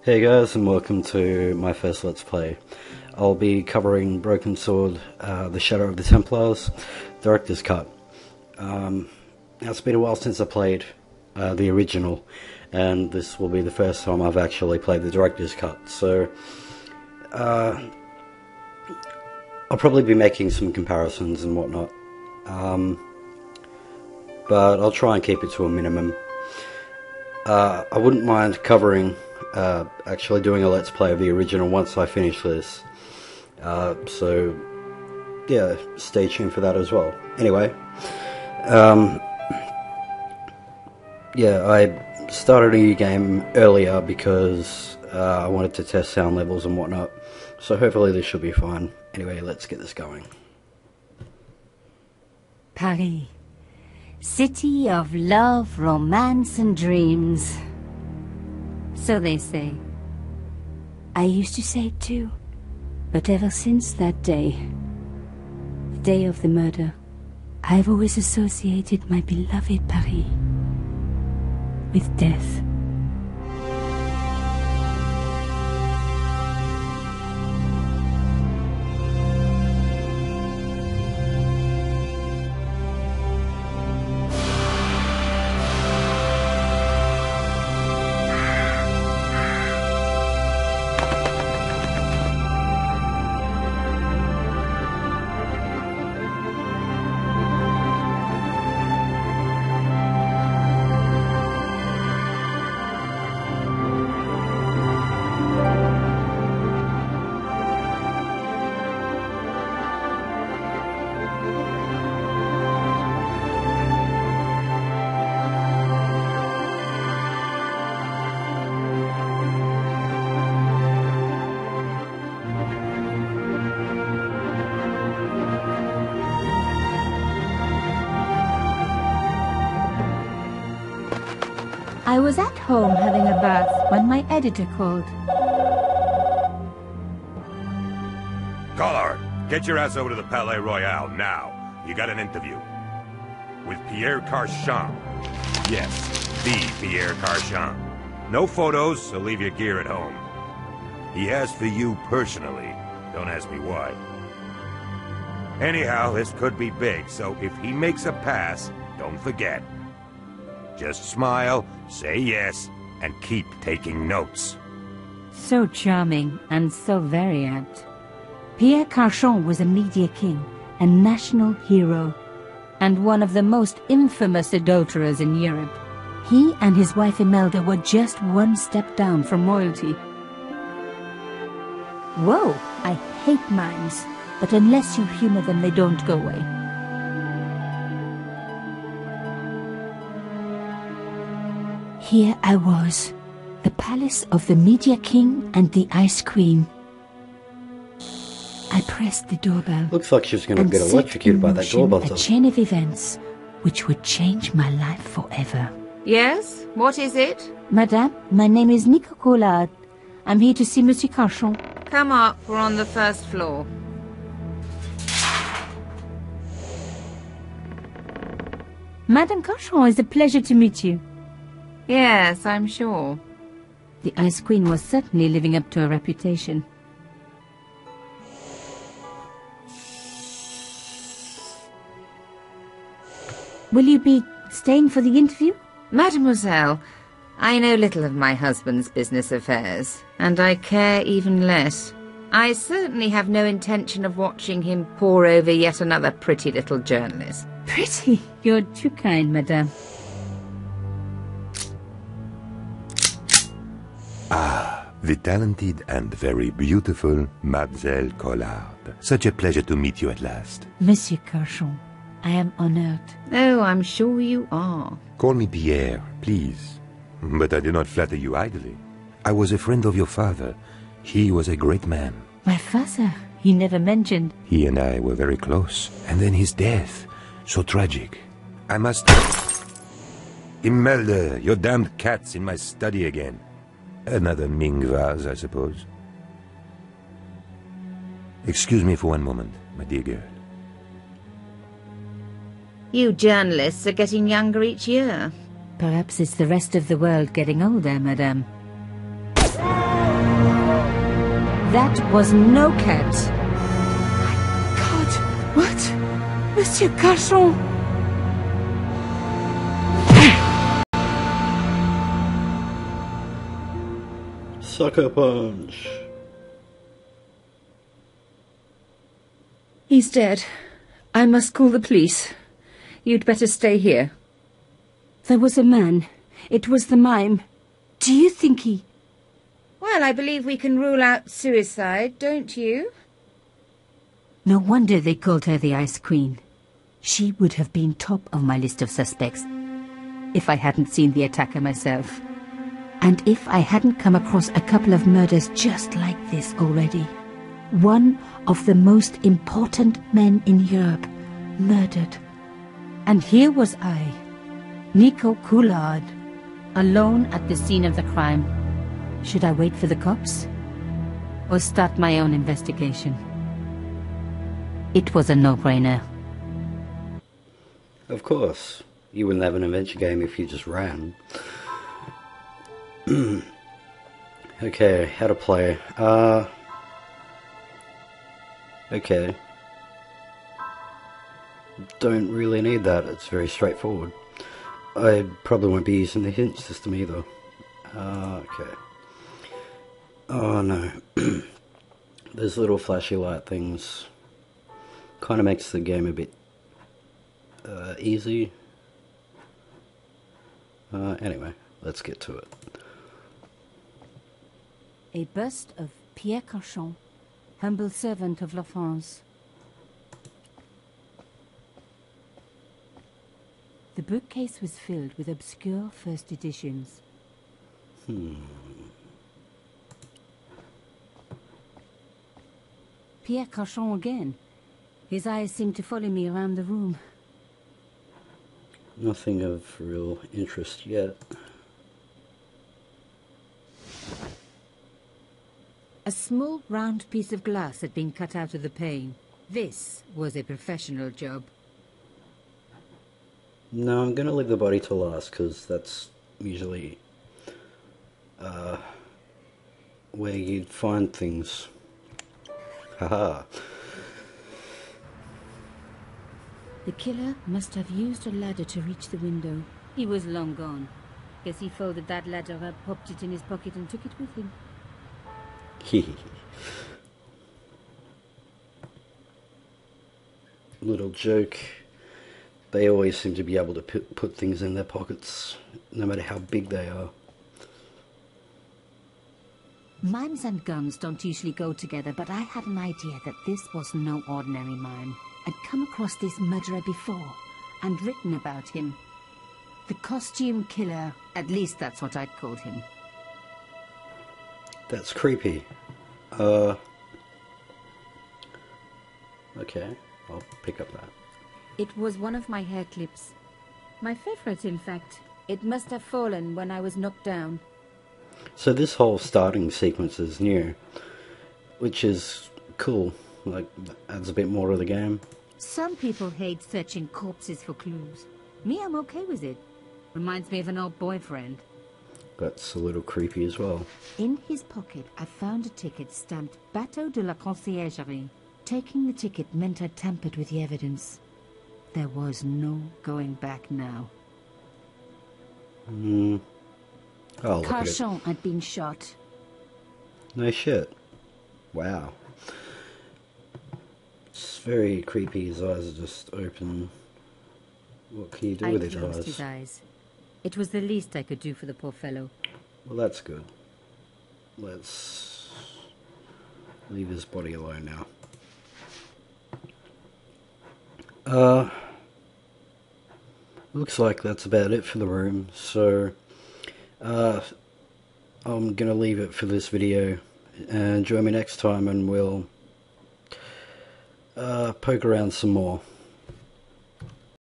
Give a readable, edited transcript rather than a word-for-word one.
Hey guys, and welcome to my first Let's Play. I'll be covering Broken Sword, The Shadow of the Templars, Director's Cut. It's been a while since I played the original, and this will be the first time I've actually played the Director's Cut, so I'll probably be making some comparisons and whatnot, but I'll try and keep it to a minimum. I wouldn't mind covering actually doing a Let's Play of the original once I finish this. So, yeah, stay tuned for that as well. Anyway, yeah, I started a new game earlier because I wanted to test sound levels and whatnot. So hopefully this should be fine. Anyway, let's get this going. Paris. City of love, romance and dreams. So they say. I used to say it too. But ever since that day, the day of the murder, I've always associated my beloved Paris with death. I was at home having a bath when my editor called. Collard, get your ass over to the Palais Royal now. You got an interview. With Pierre Carchon. Yes, the Pierre Carchon. No photos, so leave your gear at home. He asked for you personally. Don't ask me why. Anyhow, this could be big, so if he makes a pass, don't forget. Just smile, say yes, and keep taking notes. So charming and so very apt. Pierre Carchon was a media king, a national hero, and one of the most infamous adulterers in Europe. He and his wife Imelda were just one step down from royalty. Whoa, I hate mimes, but unless you humor them, they don't go away. Here I was, the palace of the Media King and the Ice Queen. I pressed the doorbell. Looks like she's going to get electrocuted by that doorbell. A chain of events which would change my life forever. Yes? What is it? Madame, my name is Nico. I'm here to see Monsieur Carchon. Come up, we're on the first floor. Madame Carchon, it's a pleasure to meet you. Yes, I'm sure. The Ice Queen was certainly living up to her reputation. Will you be staying for the interview? Mademoiselle, I know little of my husband's business affairs, and I care even less. I certainly have no intention of watching him pore over yet another pretty little journalist. Pretty? You're too kind, madame. Ah, the talented and very beautiful Mademoiselle Collard. Such a pleasure to meet you at last. Monsieur Carchon, I am honored. Oh, I'm sure you are. Call me Pierre, please. But I do not flatter you idly. I was a friend of your father. He was a great man. My father? He never mentioned. He and I were very close. And then his death. So tragic. I must... Imelda, your damned cat's in my study again. Another Ming vase, I suppose. Excuse me for one moment, my dear girl. You journalists are getting younger each year. Perhaps it's the rest of the world getting older, madame. That was no cat. God, what? Monsieur Carchon! Sucker punch. He's dead. I must call the police. You'd better stay here. There was a man. It was the mime. Do you think he... Well, I believe we can rule out suicide, don't you? No wonder they called her the Ice Queen. She would have been top of my list of suspects if I hadn't seen the attacker myself. And if I hadn't come across a couple of murders just like this already. One of the most important men in Europe murdered. And here was I, Nico Coulard, alone at the scene of the crime. Should I wait for the cops? Or start my own investigation? It was a no-brainer. Of course. You wouldn't have an adventure game if you just ran. Okay, how to play. Okay. Don't really need that, it's very straightforward. I probably won't be using the hint system either. Okay. Oh no. Those little flashy light things kind of makes the game a bit easy. Anyway, let's get to it. A bust of Pierre Carchon, humble servant of La France. The bookcase was filled with obscure first editions. Pierre Carchon again. His eyes seemed to follow me around the room. Nothing of real interest yet. A small round piece of glass had been cut out of the pane. This was a professional job. No, I'm gonna leave the body to last, because that's usually where you'd find things. Haha. The killer must have used a ladder to reach the window. He was long gone. Guess he folded that ladder up, popped it in his pocket and took it with him. Little joke. They always seem to be able to put things in their pockets, no matter how big they are. Mimes and guns don't usually go together, but I had an idea that this was no ordinary mime. I'd come across this murderer before, and written about him. The costume killer, at least that's what I'd called him. That's creepy. Okay, I'll pick up that. It was one of my hair clips. My favorite, in fact. It must have fallen when I was knocked down. So this whole starting sequence is new, which is cool. Like, adds a bit more to the game. Some people hate searching corpses for clues. Me, I'm okay with it. Reminds me of an old boyfriend. That's a little creepy as well. In his pocket, I found a ticket stamped Bateau de la Conciergerie. Taking the ticket meant I tampered with the evidence. There was no going back now. Oh, look at it. Carchon had been shot. No shit. Wow. It's very creepy. His eyes are just open. What can you do with his I closed eyes? his eyes. It was the least I could do for the poor fellow. Well, that's good. Let's leave his body alone now. Looks like that's about it for the room, so I'm gonna leave it for this video, and join me next time and we'll poke around some more.